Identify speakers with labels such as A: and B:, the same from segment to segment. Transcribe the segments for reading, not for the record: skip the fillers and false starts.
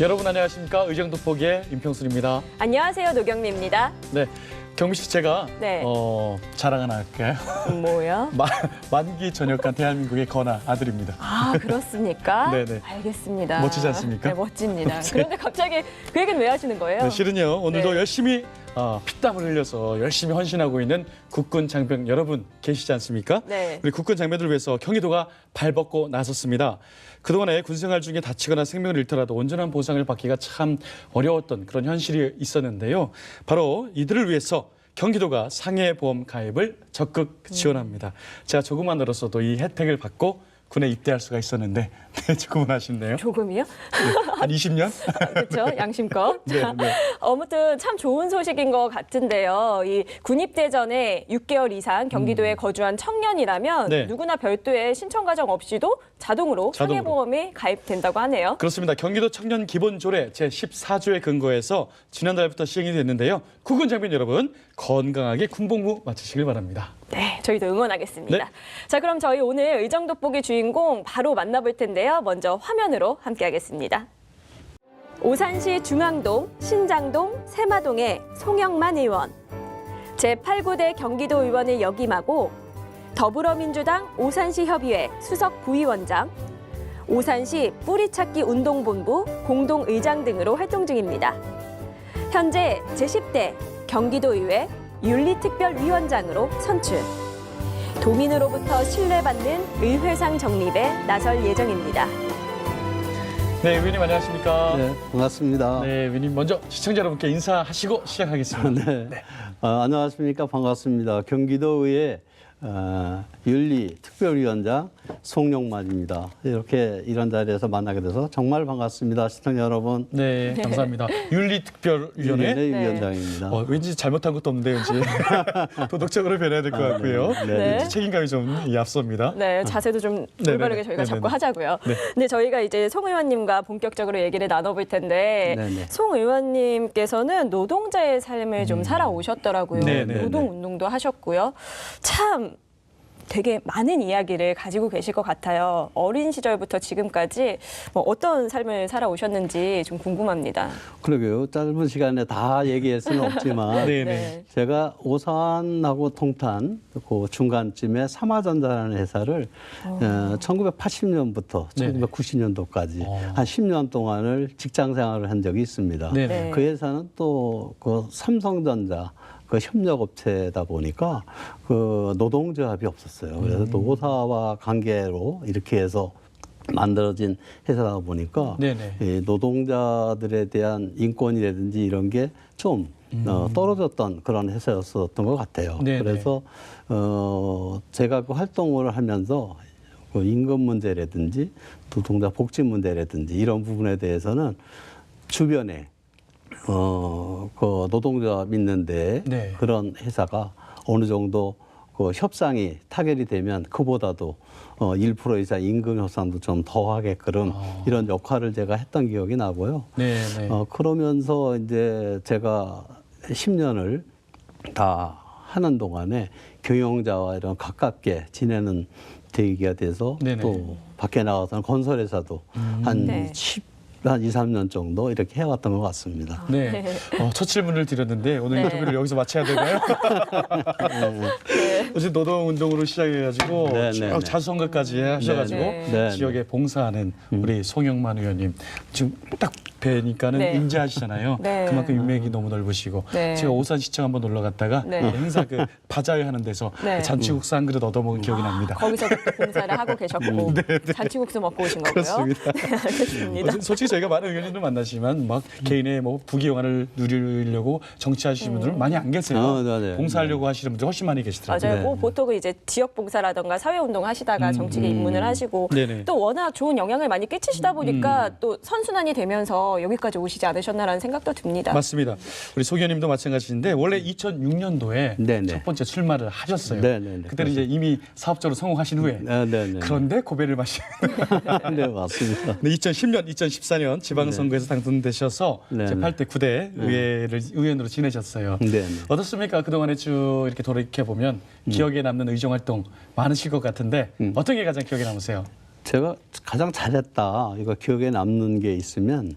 A: 여러분 안녕하십니까? 의정도포기의 임평순입니다.
B: 안녕하세요, 노경미입니다.
A: 네, 경미 씨 제가
B: 네.
A: 자랑 하나 할게요.
B: 뭐요?
A: 만기 전역한 대한민국의 건아 아들입니다.
B: 아, 그렇습니까?
A: 네네.
B: 알겠습니다.
A: 멋지지 않습니까?
B: 네, 멋집니다. 그런데 갑자기 그 얘기는 왜 하시는 거예요?
A: 네, 실은요 오늘도
B: 네.
A: 열심히 피땀을 흘려서 열심히 헌신하고 있는 국군 장병 여러분 계시지 않습니까?
B: 네.
A: 우리 국군 장병들을 위해서 경기도가 발벗고 나섰습니다. 그동안에 군생활 중에 다치거나 생명을 잃더라도 온전한 보상을 받기가 참 어려웠던 그런 현실이 있었는데요. 바로 이들을 위해서 경기도가 상해보험 가입을 적극 지원합니다. 제가 조금만으로서도 이 혜택을 받고 군에 입대할 수가 있었는데 네, 조금은 아쉽네요.
B: 조금이요?
A: 한 20년?
B: 그렇죠, 양심껏.
A: 네,
B: 자,
A: 네.
B: 아무튼 참 좋은 소식인 것 같은데요. 이 군입대 전에 6개월 이상 경기도에 거주한 청년이라면
A: 네.
B: 누구나 별도의 신청 과정 없이도 자동으로 상해보험이 가입된다고 하네요.
A: 그렇습니다. 경기도 청년 기본조례 제14조에 근거해서 지난달부터 시행이 됐는데요. 국군 장병 여러분 건강하게 군복무 마치시길 바랍니다.
B: 네, 저희도 응원하겠습니다.
A: 네.
B: 자, 그럼 저희 오늘 의정돋보기 주인공 바로 만나볼 텐데요. 먼저 화면으로 함께하겠습니다. 오산시 중앙동, 신장동, 세마동의 송영만 의원. 제8구대 경기도 의원을 역임하고 더불어민주당 오산시 협의회 수석 부위원장, 오산시 뿌리찾기 운동본부 공동의장 등으로 활동 중입니다. 현재 제10대 경기도의회 윤리특별위원장으로 선출. 도민으로부터 신뢰받는 의회상 정립에 나설 예정입니다.
A: 네, 의원님 안녕하십니까?
C: 네, 반갑습니다.
A: 네, 의원님 먼저 시청자 여러분께 인사하시고 시작하겠습니다.
C: 네. 안녕하십니까? 반갑습니다. 경기도의회 윤리특별위원장 송영만입니다. 이렇게 이런 자리에서 만나게 돼서 정말 반갑습니다. 시청자 여러분.
A: 네, 감사합니다. 윤리특별위원회.
C: 네, 위원장입니다.
A: 왠지 잘못한 것도 없는데 왠지 도덕적으로 변해야 될 것 같고요.
C: 네.
A: 왠지 책임감이 좀 앞섭니다.
B: 네, 자세도 좀
A: 네네.
B: 올바르게 저희가 잡고
A: 네네네.
B: 하자고요.
A: 네.
B: 근데 저희가 이제 송 의원님과 본격적으로 얘기를 나눠볼 텐데
C: 네네.
B: 송 의원님께서는 노동자의 삶을 좀 살아오셨더라고요.
A: 네네네.
B: 노동운동도 하셨고요. 참 되게 많은 이야기를 가지고 계실 것 같아요. 어린 시절부터 지금까지 어떤 삶을 살아오셨는지 좀 궁금합니다.
C: 그러게요. 짧은 시간에 다 얘기할 수는 없지만
A: 네네.
C: 제가 오산하고 통탄 그 중간쯤에 삼화전자라는 회사를 1980년부터
A: 네네.
C: 1990년도까지 한 10년 동안을 직장 생활을 한 적이 있습니다.
A: 네네.
B: 네.
C: 그 회사는 또 그 삼성전자 그 협력업체다 보니까 그 노동조합이 없었어요. 그래서 노사와 관계로 이렇게 해서 만들어진 회사다 보니까
A: 네네.
C: 이 노동자들에 대한 인권이라든지 이런 게 좀 떨어졌던 그런 회사였었던 것 같아요.
A: 네네.
C: 그래서 제가 그 활동을 하면서 그 임금 문제라든지 노동자 복지 문제라든지 이런 부분에 대해서는 주변에 그 노동조합 있는데
A: 네.
C: 그런 회사가 어느 정도 그 협상이 타결이 되면 그보다도 1% 이상 임금 협상도 좀 더 하게끔 이런 역할을 제가 했던 기억이 나고요.
A: 네네.
C: 그러면서 이제 제가 10년을 다 하는 동안에 경영자와 이런 가깝게 지내는 계기가 돼서
A: 네네.
C: 또 밖에 나가서는 건설회사도 한
B: 네.
C: 2, 3년 정도 이렇게 해왔던 것 같습니다.
A: 네. 첫 질문을 드렸는데 오늘
B: 네.
A: 인터뷰를 여기서 마쳐야 되나요? 어제 노동운동으로 시작해가지고
C: 네,
A: 쭉
C: 네, 네.
A: 자수성가까지 하셔가지고
B: 네,
C: 네.
A: 지역에 봉사하는 우리 송영만 의원님 지금 딱 뵈니까는
B: 네.
A: 인지하시잖아요.
B: 네.
A: 그만큼 인맥이 너무 넓으시고
B: 네.
A: 제가 오산시청 한번 놀러 갔다가
B: 네.
A: 행사 그 바자회 하는 데서
B: 네.
A: 잔치국수 한 그릇 얻어먹은 기억이 납니다.
B: 거기서도 또 봉사를 하고 계셨고 잔치국수 먹고 오신 거고요.
A: 그렇습니다.
B: 네, 알겠습니다.
A: 솔직히 저희가 많은 의원님들 만나시지만 막 개인의 뭐 부귀영화를 누리려고 정치하시는 분들은 많이 안 계세요.
C: 네.
A: 봉사하려고 하시는 분들 훨씬 많이 계시더라고요.
B: 맞아요.
C: 네.
B: 뭐 보통은 이제 지역 봉사라던가 사회 운동 하시다가 정치계 입문을 하시고
A: 네네.
B: 또 워낙 좋은 영향을 많이 끼치시다 보니까 또 선순환이 되면서 여기까지 오시지 않으셨나라는 생각도 듭니다.
A: 맞습니다. 우리 소 의원님도 마찬가지인데 원래 2006년도에
C: 네네.
A: 첫 번째 출마를 하셨어요.
C: 네네네.
A: 그때는 이제 이미 사업적으로 성공하신 후에
C: 네네.
A: 그런데 고배를 마신
C: 네, 맞습니다.
A: 네, 2010년, 2014년 지방선거에서 당선되셔서
C: 네.
A: 제8대 9대 의원으로 지내셨어요.
C: 네.
A: 어떻습니까? 그동안에 쭉 이렇게 돌이켜보면 기억에 남는 의정활동 많으실 것 같은데 어떤 게 가장 기억에 남으세요?
C: 제가 가장 잘했다, 이거 기억에 남는 게 있으면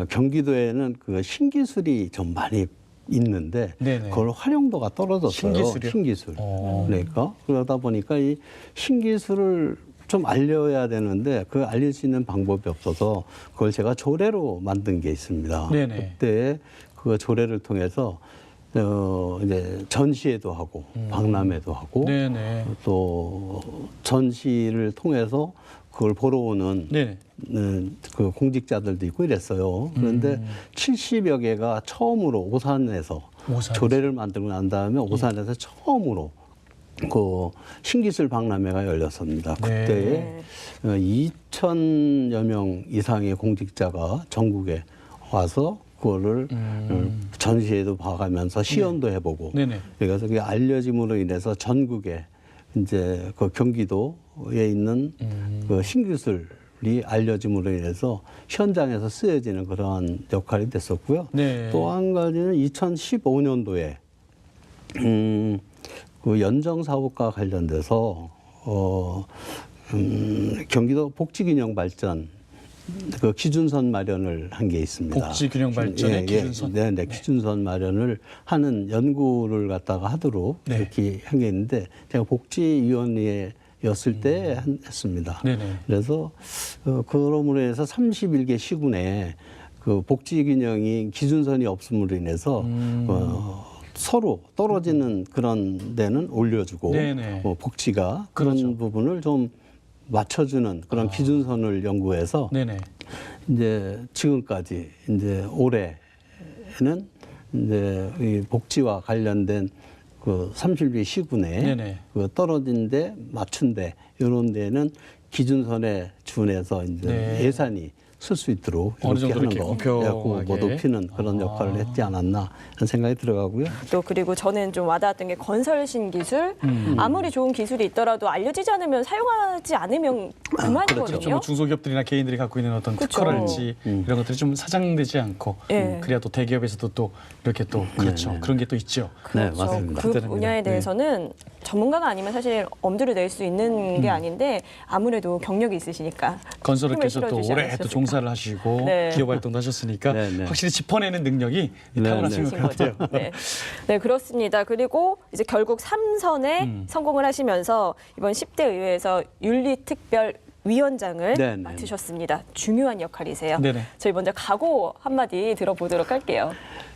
C: 경기도에는 그 신기술이 좀 많이 있는데
A: 네네.
C: 그걸 활용도가 떨어졌어요.
A: 신기술이요?
C: 신기술. 그러니까 그러다 보니까 이 신기술을 좀 알려야 되는데 그 알릴 수 있는 방법이 없어서 그걸 제가 조례로 만든 게 있습니다.
A: 네네.
C: 그때 그 조례를 통해서 이제 전시회도 하고 박람회도 하고
A: 네네.
C: 또 전시를 통해서 그걸 보러 오는
A: 네네.
C: 그 공직자들도 있고 이랬어요. 그런데 70여 개가 처음으로 오산에서 조례를 만들고 난 다음에 오산에서 처음으로 그 신기술 박람회가 열렸습니다. 그때 2,000여 명 이상의 공직자가 전국에 와서 그거를 전시회도 봐가면서 시연도 해보고
A: 네네.
C: 그래서 그게 알려짐으로 인해서 전국에 이제 그 경기도에 있는 그 신기술이 알려짐으로 인해서 현장에서 쓰여지는 그러한 역할이 됐었고요.
A: 네.
C: 또 한 가지는 2015년도에 그 연정 사업과 관련돼서 경기도 복지균형 발전 그 기준선 마련을 한 게 있습니다.
A: 복지균형 발전의 기준선.
C: 네, 기준선 마련을 하는 연구를 갖다가 하도록
A: 네.
C: 이렇게 한 게 있는데 제가 복지위원회였을 때 했습니다.
A: 네네.
C: 그래서 그러므로 해서 31개 시군에 그 복지균형이 기준선이 없음으로 인해서 서로 떨어지는 그런 데는 올려주고
A: 네네.
C: 복지가 그런
A: 그렇죠.
C: 부분을 좀 맞춰주는 그런 기준선을 연구해서
A: 네네.
C: 이제 지금까지 이제 올해는 이제 이 복지와 관련된 그 30개 시군에
A: 네네.
C: 그 떨어진 데 맞춘 데 이런 데는 기준선에 준해서 이제
A: 네.
C: 예산이 쓸 수 있도록
A: 어느
C: 이렇게
A: 정도
C: 하는
A: 이렇게
C: 거,
A: 공평하게.
C: 뭐 높이는 그런 역할을 했지 않았나 하는 생각이 들어가고요.
B: 또 그리고 저는 좀 와닿았던 게 건설 신기술. 아무리 좋은 기술이 있더라도 알려지지 않으면 사용하지 않으면 그만이거든요.
A: 그렇죠. 뭐 중소기업들이나 개인들이 갖고 있는 어떤
B: 그쵸.
A: 특허랄지 이런 것들이 좀 사장되지 않고
B: 예.
A: 그래야 또 대기업에서도 또 이렇게 또 그렇죠. 그런 게 또 있죠.
C: 네,
B: 그렇죠.
C: 맞습니다.
B: 그
A: 대단합니다.
B: 분야에 대해서는 전문가가 아니면 사실 엄두를 낼 수 있는 게 아닌데 아무래도 경력이 있으시니까
A: 건설업계에서
B: 힘을
A: 또
B: 실어주지
A: 오래 또
B: 않으셨을까.
A: 종사를 하시고
B: 네.
A: 기업 활동도 하셨으니까
C: 네, 네.
A: 확실히 짚어내는 능력이
C: 네,
A: 탁월하신
C: 네.
A: 것
B: 신
A: 같아요.
B: 거죠. 네. 네, 그렇습니다. 그리고 이제 결국 3선에 성공을 하시면서 이번 10대 의회에서 윤리특별위원장을
C: 네, 네.
B: 맡으셨습니다. 중요한 역할이세요.
A: 네네.
B: 저희 먼저 각오 한마디 들어보도록 할게요.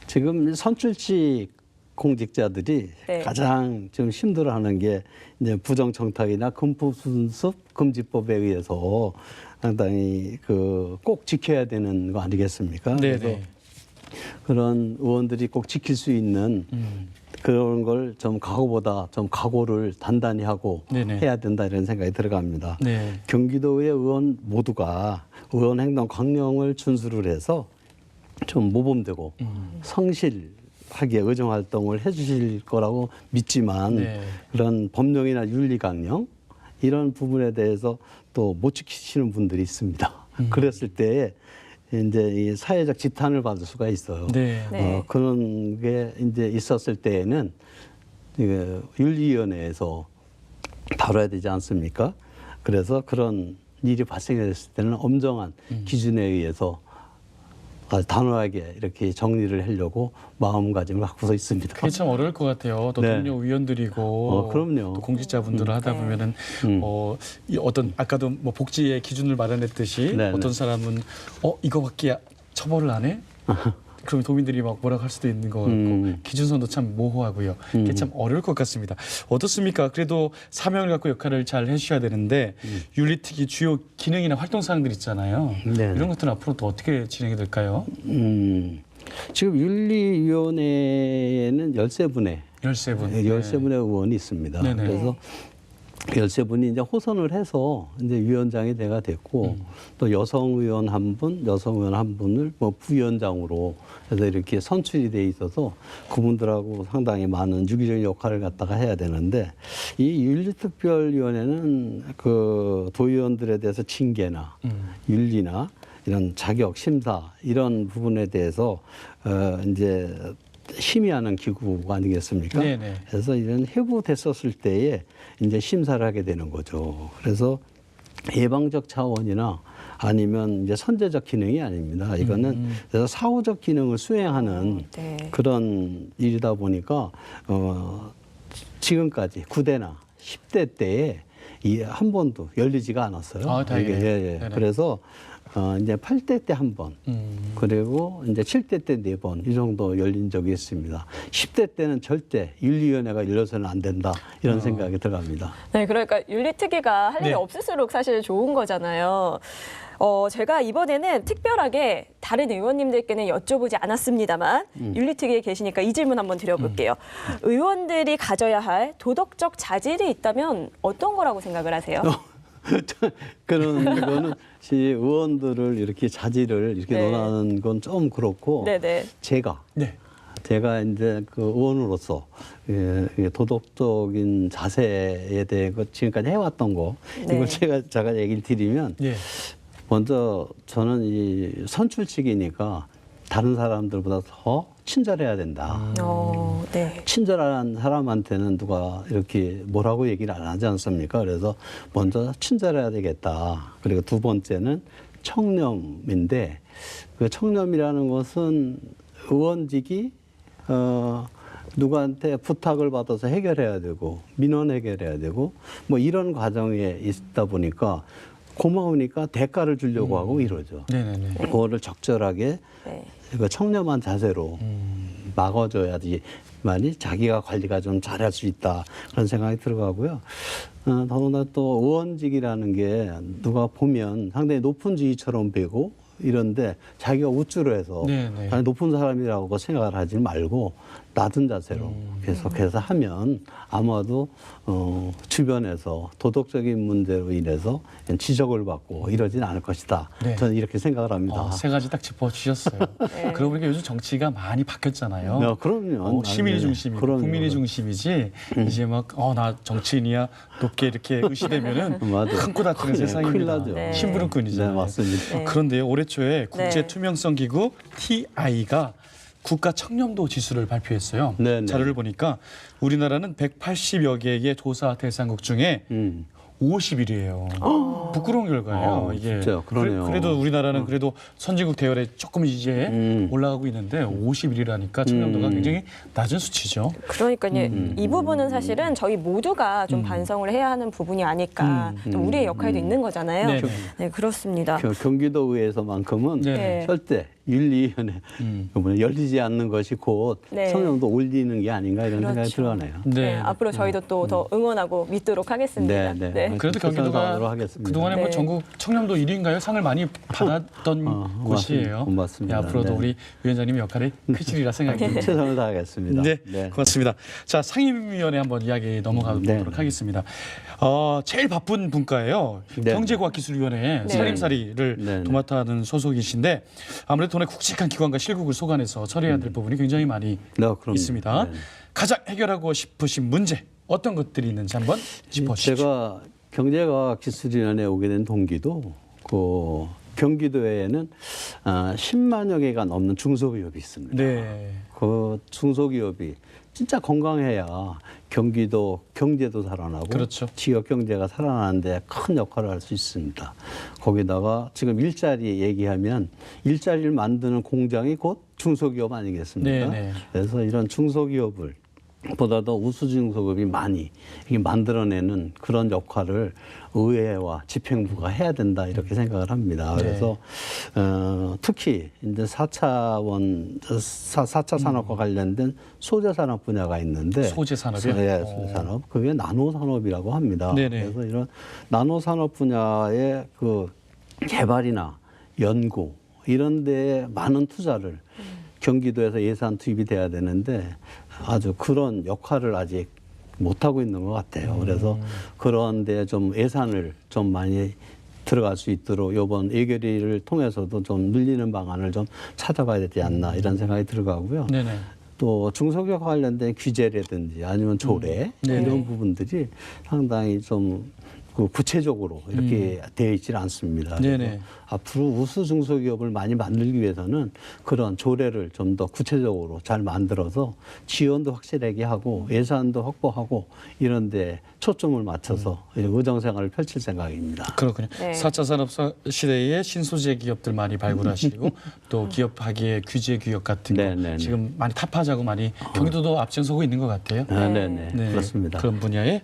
C: 지금 선출직 공직자들이
B: 네.
C: 가장 좀 힘들어하는 게 이제 부정청탁이나 금품순습 금지법에 의해서 상당히 그 꼭 지켜야 되는 거 아니겠습니까? 그래서
A: 네네.
C: 그런 의원들이 꼭 지킬 수 있는 그런 걸 좀 각오보다 좀 각오를 단단히 하고
A: 네네.
C: 해야 된다 이런 생각이 들어갑니다.
A: 네.
C: 경기도의 의원 모두가 의원 행동 강령을 준수를 해서 좀 모범되고 성실하게 의정 활동을 해주실 거라고 믿지만
A: 네.
C: 그런 법령이나 윤리 강령 이런 부분에 대해서 또 못 지키시는 분들이 있습니다. 그랬을 때 이제 이 사회적 지탄을 받을 수가 있어요.
A: 네.
B: 네.
C: 그런 게 이제 있었을 때에는 그 윤리위원회에서 다뤄야 되지 않습니까? 그래서 그런 일이 발생했을 때는 엄정한 기준에 의해서 아주 단호하게 이렇게 정리를 하려고 마음가짐을 갖고서 있습니다.
A: 그게 참 어려울 것 같아요. 또
C: 네.
A: 동료 의원들이고
C: 그럼요.
A: 또 공직자분들을 하다 보면은 이 어떤 아까도 뭐 복지의 기준을 마련했듯이
C: 네,
A: 어떤
C: 네.
A: 사람은 이거밖에 처벌을 안 해? 그럼 도민들이 막 뭐라고 할 수도 있는 것 같고 기준선도 참 모호하고요. 이게 참 어려울 것 같습니다. 어떻습니까? 그래도 사명을 갖고 역할을 잘 해주셔야 되는데 윤리특위 주요 기능이나 활동 사항들 있잖아요.
C: 네.
A: 이런 것들은 앞으로 또 어떻게 진행이 될까요?
C: 지금 윤리위원회에는 13분의
A: 13분.
C: 13분의 의원이 있습니다.
A: 네네.
C: 그래서 13분이 이제 호선을 해서 이제 위원장이 내가 됐고 또 여성 의원 한 분, 여성 의원 한 분을 뭐 부위원장으로 해서 이렇게 선출이 돼 있어서 그분들하고 상당히 많은 유기적인 역할을 갖다가 해야 되는데 이 윤리특별위원회는 그 도의원들에 대해서 징계나 윤리나 이런 자격 심사 이런 부분에 대해서 이제 심의하는 기구가 아니겠습니까?
A: 네네.
C: 그래서 이런 회부됐었을 때에 이제 심사를 하게 되는 거죠. 그래서 예방적 차원이나 아니면 이제 선제적 기능이 아닙니다. 이거는 그래서 사후적 기능을 수행하는
B: 네.
C: 그런 일이다 보니까 지금까지 9대나 10대 때에 이 한 번도 열리지가 않았어요.
A: 아, 다행이네요.
C: 예.
A: 네네.
C: 그래서 이제 8대 때 한 번, 그리고 이제 7대 때 4번 이 정도 열린 적이 있습니다. 10대 때는 절대 윤리위원회가 열려서는 안 된다 이런 생각이 들어갑니다.
B: 네, 그러니까 윤리특위가 할 일이
A: 네.
B: 없을수록 사실 좋은 거잖아요. 제가 이번에는 특별하게 다른 의원님들께는 여쭤보지 않았습니다만 윤리특위에 계시니까 이 질문 한번 드려볼게요. 의원들이 가져야 할 도덕적 자질이 있다면 어떤 거라고 생각을 하세요?
C: 그런 거는 의원들을 이렇게 자질을 이렇게
B: 네.
C: 논하는 건 좀 그렇고
B: 네네.
C: 제가
A: 네.
C: 이제 그 의원으로서 도덕적인 자세에 대해 지금까지 해왔던 거
B: 네.
C: 이걸 제가 얘기를 드리면
A: 예.
C: 먼저 저는 이 선출직이니까 다른 사람들보다 더 친절해야 된다.
B: 네.
C: 친절한 사람한테는 누가 이렇게 뭐라고 얘기를 안 하지 않습니까? 그래서 먼저 친절해야 되겠다. 그리고 두 번째는 청렴인데 그 청렴이라는 것은 의원직이 누구한테 부탁을 받아서 해결해야 되고 민원 해결해야 되고 뭐 이런 과정에 있다 보니까 고마우니까 대가를 주려고 하고 이러죠.
A: 네네네.
C: 그거를 적절하게
B: 네.
C: 그 청렴한 자세로 막아줘야지만이 자기가 관리가 좀 잘할 수 있다 그런 생각이 들어가고요. 더구나 또 의원직이라는 게 누가 보면 상당히 높은 지위처럼 보이고 이런데 자기가 우쭐을 해서
A: 네네.
C: 아니, 높은 사람이라고 생각을 하지 말고 낮은 자세로 계속해서 하면 아마도 주변에서 도덕적인 문제로 인해서 지적을 받고 이러진 않을 것이다.
A: 네.
C: 저는 이렇게 생각을 합니다.
A: 세 가지 딱 짚어주셨어요. 그러고 보니까 요즘 정치가 많이 바뀌었잖아요.
C: 네, 그럼요.
A: 시민이
C: 네,
A: 중심이고
C: 그럼요.
A: 국민이 중심이지 이제 막 나 정치인이야 높게 이렇게 의시되면은
C: 맞아요.
A: 큰코 다치는
C: 큰일
A: 세상입니다.
C: 나죠.
B: 네.
A: 심부름꾼이잖아요.
C: 네, 맞습니다.
B: 네.
A: 그런데 올해 초에 국제
B: 네.
A: 투명성 기구 TI가 국가 청렴도 지수를 발표했어요.
C: 네, 네.
A: 자료를 보니까 우리나라는 180여 개의 조사 대상국 중에 50일이에요. 부끄러운 결과예요. 이게.
C: 진짜요? 그러네요.
A: 그래도 우리나라는 그래도 선진국 대열에 조금 이제 올라가고 있는데 50일이라니까 청렴도가 굉장히 낮은 수치죠.
B: 그러니까 이 부분은 사실은 저희 모두가 좀 반성을 해야 하는 부분이 아닐까. 또 우리의 역할도 있는 거잖아요.
A: 네네.
B: 네, 그렇습니다.
C: 경기도의회에서만큼은
A: 네.
C: 절대 윤리위원회 열리지 않는 것이 곧
B: 네.
C: 청렴도 올리는 게 아닌가 이런 생각이
B: 그렇죠.
C: 들어가네요.
B: 네, 앞으로 저희도 또 더 응원하고 믿도록 하겠습니다.
C: 네.
A: 그래도
C: 최선을
A: 경기도가
C: 다하도록 하겠습니다.
A: 그동안에 뭐
B: 네.
A: 전국 청렴도 1위인가요? 상을 많이 받았던 곳이에요.
C: 맞습니다.
A: 네, 앞으로도
C: 네.
A: 우리 위원장님의 역할이 크시리라 생각이 듭니다.
C: 최선을 다하겠습니다.
A: 네, 고맙습니다. 자, 상임위원회 한번 이야기 넘어가 보도록
C: 네.
A: 하겠습니다. 제일 바쁜 분과예요.
C: 네.
A: 경제과학기술위원회
B: 네.
A: 살림살이를
C: 네.
A: 도맡아하는 소속이신데 아무래도 돈의 굵직한 기관과 실국을 소관해서 처리해야 될 부분이 굉장히 많이
C: 네, 그럼요.
A: 있습니다.
C: 네.
A: 가장 해결하고 싶으신 문제 어떤 것들이 있는지 한번 짚어주시죠.
C: 제가 경제과학기술위원회에 오게 된 동기도 그 경기도에는 10만여 개가 넘는 중소기업이 있습니다.
A: 네.
C: 그 중소기업이 진짜 건강해야 경기도 경제도 살아나고
A: 그렇죠.
C: 지역 경제가 살아나는데 큰 역할을 할 수 있습니다. 거기다가 지금 일자리 얘기하면 일자리를 만드는 공장이 곧 중소기업 아니겠습니까?
A: 네.
C: 그래서 이런 중소기업을 보다도 우수중소기업이 많이 이렇게 만들어내는 그런 역할을 의회와 집행부가 해야 된다 이렇게 생각을 합니다. 그래서 특히 이제 4차 산업과 관련된 소재 산업 분야가 있는데
A: 소재 산업이요?
C: 네, 소재 산업. 그게 나노 산업이라고 합니다.
A: 네네.
C: 그래서 이런 나노 산업 분야의 그 개발이나 연구 이런 데에 많은 투자를 경기도에서 예산 투입이 돼야 되는데 아주 그런 역할을 아직 못하고 있는 것 같아요. 그래서 그런데 좀 예산을 좀 많이 들어갈 수 있도록 이번 예결위를 통해서도 좀 늘리는 방안을 좀 찾아봐야 되지 않나 이런 생각이 들어가고요.
A: 네네.
C: 또 중소기업과 관련된 규제라든지 아니면 조례
A: 네네.
C: 이런 부분들이 상당히 좀 그 구체적으로 이렇게 되어 있지는 않습니다.
A: 네네.
C: 그래서 앞으로 우수 중소기업을 많이 만들기 위해서는 그런 조례를 좀 더 구체적으로 잘 만들어서 지원도 확실하게 하고 예산도 확보하고 이런 데 초점을 맞춰서 의정생활을 펼칠 생각입니다.
A: 그렇군요.
B: 네.
A: 4차 산업 시대에 신소재 기업들 많이 발굴하시고 또 기업하기의 규제 규역 같은 거
C: 네네네.
A: 지금 많이 타파하고 많이 경기도도 앞장서고 있는 것 같아요.
C: 네네.
A: 네,
C: 그렇습니다.
A: 그런 분야에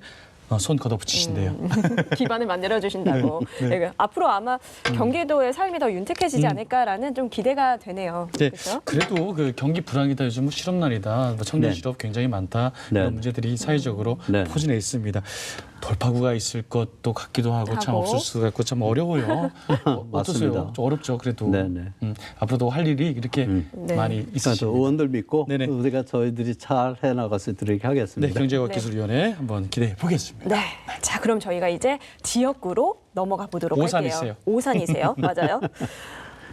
A: 손 걷어붙이신대요.
B: 기반을 만들어 주신다고. 네. 앞으로 아마 경기도의 삶이 더 윤택해지지 않을까라는 좀 기대가 되네요.
A: 네,
B: 그렇죠?
A: 그래도 그 경기 불황이다, 요즘 실업난이다, 뭐 청년
C: 네.
A: 실업 굉장히 많다
C: 네.
A: 이런 문제들이 사회적으로
C: 네.
A: 포진해 있습니다. 돌파구가 있을 것도 같기도 하고 참
B: 하고.
A: 없을 수가 있고 참 어려워요. 어떠세요?
C: 맞습니다.
A: 좀 어렵죠, 그래도.
C: 네네.
A: 앞으로도 할 일이 이렇게
B: 네.
A: 많이
C: 그러니까
A: 있으시죠.
C: 의원들 믿고
A: 네네.
C: 우리가 저희들이 잘 해나갈 수 있도록
A: 네,
C: 하겠습니다.
A: 경제과학기술위원회 한번 기대해 보겠습니다.
B: 네. 자, 그럼 저희가 이제 지역구로 넘어가 보도록
A: 오산이세요.
B: 할게요. 오산이세요. 맞아요.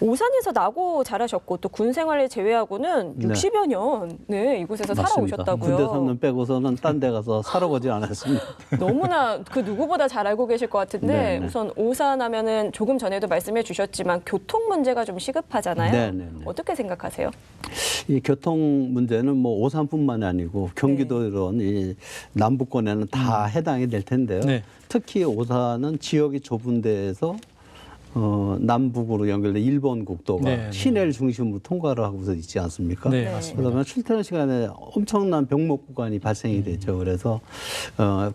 B: 오산에서 나고 자라셨고 또 군 생활을 제외하고는
C: 네.
B: 60여 년 네, 이곳에서 살아오셨다고요.
C: 군대 3년 빼고서는 딴 데 가서 살아보지 않았습니다.
B: 너무나 그 누구보다 잘 알고 계실 것 같은데
C: 네, 네.
B: 우선 오산 하면은 조금 전에도 말씀해 주셨지만 교통 문제가 좀 시급하잖아요.
C: 네, 네, 네.
B: 어떻게 생각하세요?
C: 이 교통 문제는 뭐 오산뿐만이 아니고 경기도 이런 이 남부권에는 다 해당이 될 텐데요.
A: 네.
C: 특히 오산은 지역이 좁은 데에서 남북으로 연결된 일본 국도가
A: 네, 네.
C: 시내를 중심으로 통과를 하고서 있지 않습니까?
A: 네,
B: 네.
A: 맞습니다.
C: 그러면 출퇴근 시간에 엄청난 병목 구간이 발생이 되죠. 그래서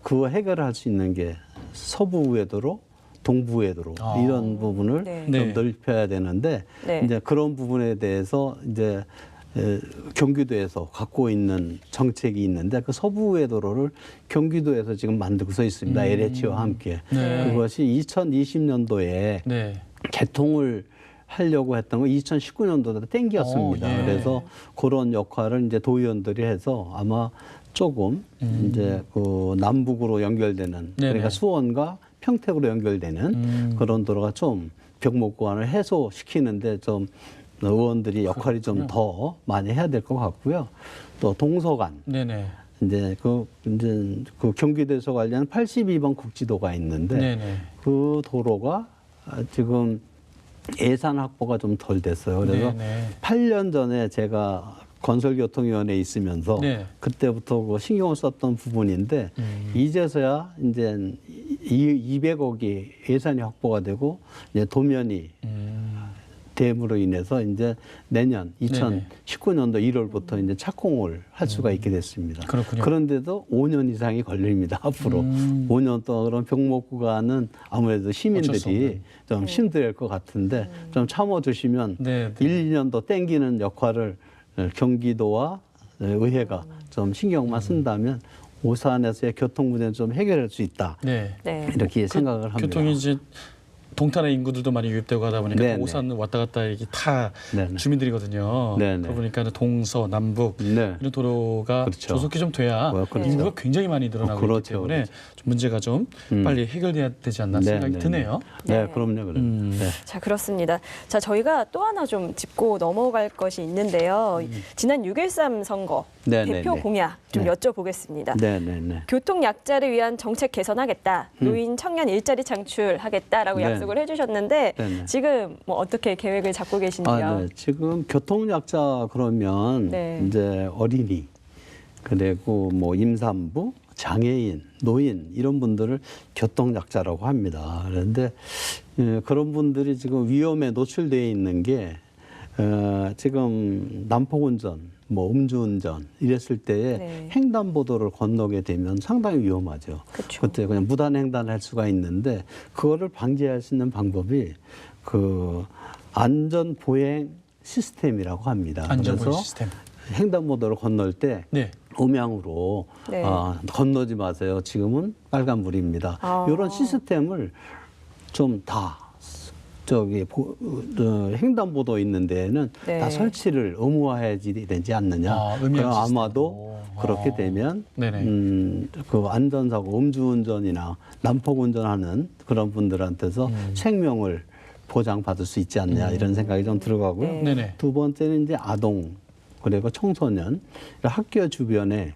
C: 그거 해결할 수 있는 게 서부 우회도로, 동부 우회도로
A: 아.
C: 이런 부분을
B: 네.
C: 좀
A: 네.
C: 넓혀야 되는데
B: 네.
C: 이제 그런 부분에 대해서 이제 경기도에서 갖고 있는 정책이 있는데 그 서부 우회도로를 경기도에서 지금 만들고서 있습니다. LH와 함께.
A: 네.
C: 그것이 2020년도에
A: 네.
C: 개통을 하려고 했던 건 2019년도에 땡겼습니다.
A: 예.
C: 그래서 그런 역할을 이제 도의원들이 해서 아마 조금 이제 그 남북으로 연결되는
A: 네네.
C: 그러니까 수원과 평택으로 연결되는 그런 도로가 좀 병목 구간을 해소시키는데 좀 의원들이 역할이 좀 더 많이 해야 될 것 같고요. 또 동서간
A: 네네.
C: 이제 그 경기도에서 관련 82번 국지도가 있는데
A: 네네.
C: 그 도로가 지금 예산 확보가 좀 덜 됐어요. 그래서
A: 네네.
C: 8년 전에 제가 건설교통위원회에 있으면서
A: 네.
C: 그때부터 그 신경을 썼던 부분인데 이제서야 이제 200억이 예산이 확보가 되고 이제 도면이 됨으로 인해서 이제 내년
A: 네네.
C: 2019년도 1월부터 이제 착공을 할 수가 있게 됐습니다.
A: 그렇군요.
C: 그런데도 5년 이상이 걸립니다. 앞으로 5년 동안 그런 병목 구간은 아무래도
A: 어쩔 수
C: 시민들이
A: 없는.
C: 좀 힘들 것 같은데 좀 참아주시면
A: 네, 네.
C: 1, 2년 더 땡기는 역할을 경기도와 의회가 좀 신경만 쓴다면 오산에서의 교통 문제는 좀 해결할 수 있다.
A: 네.
B: 네.
C: 이렇게 생각을 합니다.
A: 교통이 이제 동탄의 인구들도 많이 유입되고 하다 보니까
C: 네네.
A: 또 오산 왔다 갔다 이게 다
C: 네네.
A: 주민들이거든요.
C: 네네.
A: 그러다 보니까 동서 남북
C: 네.
A: 이런 도로가
C: 그렇죠.
A: 조속히 좀 돼야
C: 그렇죠.
A: 인구가 굉장히 많이 늘어나고
C: 그렇죠,
A: 있기 때문에
C: 그렇죠.
A: 좀 문제가 좀 빨리 해결돼야 되지 않나 생각이 드네요.
C: 네, 그럼요. 네.
B: 자, 그렇습니다. 자, 저희가 또 하나 좀 짚고 넘어갈 것이 있는데요. 지난 6.13 선거
C: 네,
B: 대표
C: 네, 네.
B: 공약 좀
C: 네.
B: 여쭤보겠습니다.
C: 네, 네, 네.
B: 교통 약자를 위한 정책 개선하겠다. 노인 청년 일자리 창출하겠다라고
C: 네.
B: 약속을 해주셨는데
C: 네, 네.
B: 지금 뭐 어떻게 계획을 잡고 계신지요?
C: 네. 지금 교통약자 그러면
B: 네.
C: 이제 어린이 그리고 뭐 임산부, 장애인, 노인 이런 분들을 교통약자라고 합니다. 그런데 그런 분들이 지금 위험에 노출되어 있는 게 지금 난폭운전, 뭐 음주운전 이랬을 때에
B: 네.
C: 횡단보도를 건너게 되면 상당히 위험하죠.
B: 그쵸.
C: 그때 그냥 무단횡단할 수가 있는데 그거를 방지할 수 있는 방법이 그 안전보행 시스템이라고 합니다.
A: 안전보행
C: 그래서
A: 시스템.
C: 횡단보도를 건널 때
A: 네.
C: 음향으로
B: 네.
C: 건너지 마세요. 지금은 빨간불입니다.
B: 아.
C: 이런 시스템을 좀 다 횡단보도 있는 데에는
B: 네.
C: 다 설치를 의무화해야지 되지 않느냐.
A: 아, 음향
C: 그럼
A: 시스템.
C: 아마도 그렇게
A: 아.
C: 되면
A: 네네.
C: 그 안전사고 음주운전이나 난폭운전하는 그런 분들한테서 생명을 보장받을 수 있지 않냐 이런 생각이 좀 들어가고요.
B: 네.
A: 네네.
C: 두 번째는 이제 아동 그리고 청소년 학교 주변에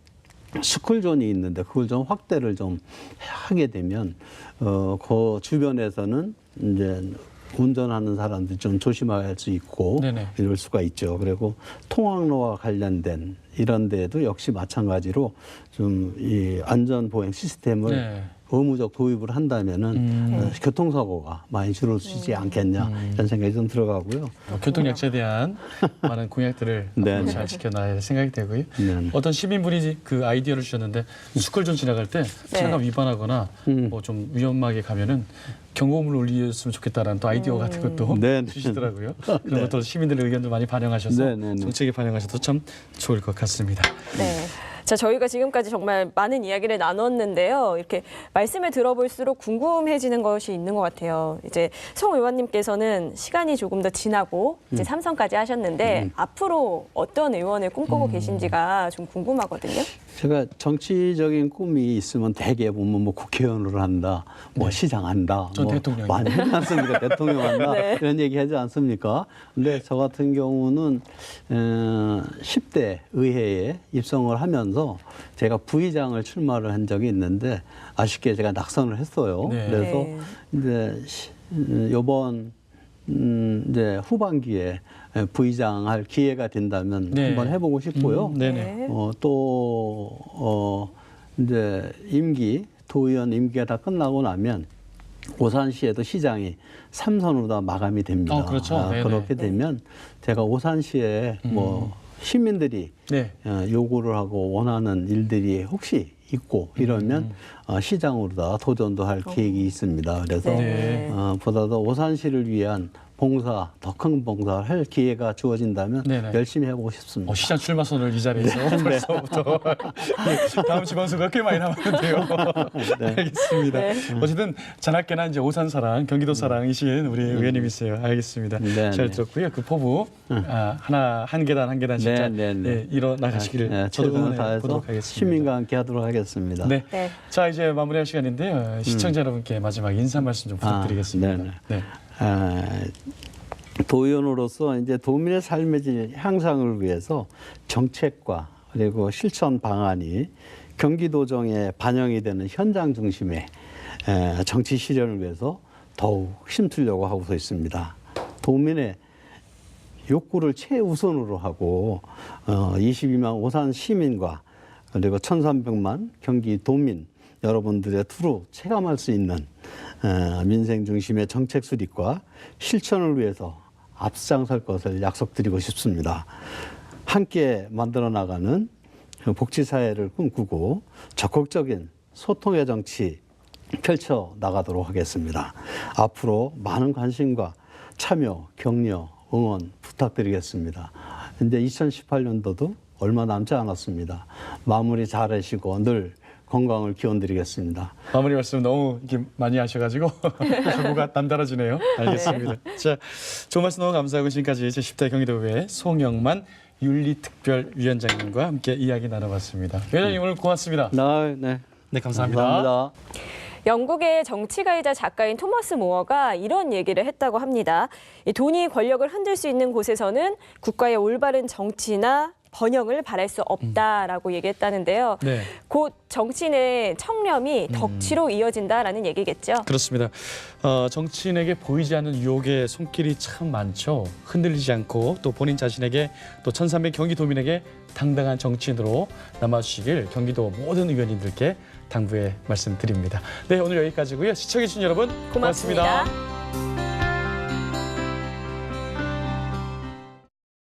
C: 스쿨존이 있는데 그걸 좀 확대를 좀 하게 되면 그 주변에서는 이제 운전하는 사람들이 좀 조심할 수 있고
A: 네네.
C: 이럴 수가 있죠. 그리고 통학로와 관련된 이런 데에도 역시 마찬가지로 좀 이 안전 보행 시스템을
A: 네.
C: 의무적 도입을 한다면은 교통사고가 많이 줄어들지 않겠냐 이런 생각이 좀 들어가고요.
A: 교통약자에 대한 많은 공약들을
C: 네,
A: 앞으로
C: 네.
A: 잘 지켜나야 할 생각이 되고요.
C: 네.
A: 어떤 시민분이 그 아이디어를 주셨는데 스쿨존 지나갈 때 차가 위반하거나 뭐 좀 위험하게 가면은 경고음을 울렸으면 좋겠다라는 또 아이디어 같은 것도
C: 네, 네.
A: 주시더라고요. 그런 것도 시민들의 의견도 많이 반영하셔서
C: 네, 네, 네.
A: 정책에 반영하셔도 참 좋을 것 같습니다.
B: 네. 자, 저희가 지금까지 정말 많은 이야기를 나눴는데요. 이렇게 말씀을 들어볼수록 궁금해지는 것이 있는 것 같아요. 이제 송 의원님께서는 시간이 조금 더 지나고 이제 삼선까지 하셨는데 앞으로 어떤 의원을 꿈꾸고 계신지가 좀 궁금하거든요.
C: 제가 정치적인 꿈이 있으면 대개 보면 뭐 국회의원으로 한다, 뭐 시장 한다,
A: 전
C: 뭐
A: 대통령이요.
C: 많이 하지 않습니까? 대통령 한다
B: 네.
C: 이런 얘기 하지 않습니까? 근데 저 같은 경우는 10대 의회에 입성을 하면서 제가 부의장을 출마를 한 적이 있는데 아쉽게 제가 낙선을 했어요.
A: 네.
C: 그래서
B: 네.
C: 이제 이번 이제 후반기에 부의장 할 기회가 된다면
A: 네.
C: 한번 해보고 싶고요.
A: 네네.
C: 이제 도의원 임기가 다 끝나고 나면 오산시에도 시장이 3선으로 다 마감이 됩니다.
A: 그렇죠. 네네.
C: 그렇게 되면 제가 오산시에 뭐 시민들이
A: 네.
C: 요구를 하고 원하는 일들이 혹시 있고 이러면 시장으로 다 도전도 할 계획이 있습니다. 그래서
B: 네.
C: 보다도 오산시를 위한 봉사, 더 큰 봉사를 할 기회가 주어진다면
A: 네네.
C: 열심히 해보고 싶습니다.
A: 시장 출마선을 이 자리에서 벌써부터 다음 지방선거가 꽤 많이 남았는데요. 알겠습니다.
B: 네.
A: 어쨌든 자나깨나 이제 오산 사랑, 경기도 사랑이신 우리 의원님이세요. 알겠습니다.
C: 네,
A: 잘
C: 네.
A: 들었고요. 그 포부 한 계단 한 계단씩 잘 일어나가시기를 저도
C: 최선을
A: 응원해
C: 다해서
A: 보도록 하겠습니다.
C: 시민과 함께 하도록 하겠습니다.
A: 네.
B: 네.
A: 자 이제 마무리할 시간인데요. 시청자 여러분께 마지막 인사 말씀 좀 부탁드리겠습니다.
C: 네네.
A: 네.
C: 도의원으로서 이제 도민의 삶의 질 향상을 위해서 정책과 그리고 실천 방안이 경기도정에 반영이 되는 현장 중심의 정치 실현을 위해서 더욱 힘쓰려고 하고서 있습니다. 도민의 욕구를 최우선으로 하고 22만 오산 시민과 그리고 1,300만 경기도민 여러분들의 두루 체감할 수 있는 민생 중심의 정책 수립과 실천을 위해서 앞장설 것을 약속드리고 싶습니다. 함께 만들어 나가는 복지사회를 꿈꾸고 적극적인 소통의 정치 펼쳐 나가도록 하겠습니다. 앞으로 많은 관심과 참여, 격려, 응원 부탁드리겠습니다. 이제 2018년도도 얼마 남지 않았습니다. 마무리 잘 하시고 늘 건강을 기원드리겠습니다.
A: 마무리 말씀 너무 이렇게 많이 하셔가지고 각오가 남달라지네요. 알겠습니다. 자, 좋은 말씀 너무 감사하고 지금까지 제10대 경기도의회 송영만 윤리특별위원장님과 함께 이야기 나눠봤습니다. 위원장님 오늘 고맙습니다.
C: 네,
A: 네, 감사합니다.
C: 감사합니다.
B: 영국의 정치가이자 작가인 토마스 모어가 이런 얘기를 했다고 합니다. 이 돈이 권력을 흔들 수 있는 곳에서는 국가의 올바른 정치나 번영을 바랄 수 없다라고 얘기했다는데요.
A: 네.
B: 곧 정치인의 청렴이 덕치로 이어진다라는 얘기겠죠.
A: 그렇습니다. 정치인에게 보이지 않는 유혹의 손길이 참 많죠. 흔들리지 않고 또 본인 자신에게 또 1,300 경기도민에게 당당한 정치인으로 남아주시길 경기도 모든 의원님들께 당부의 말씀드립니다. 네, 오늘 여기까지고요. 시청해주신 여러분 고맙습니다.
B: 고맙습니다.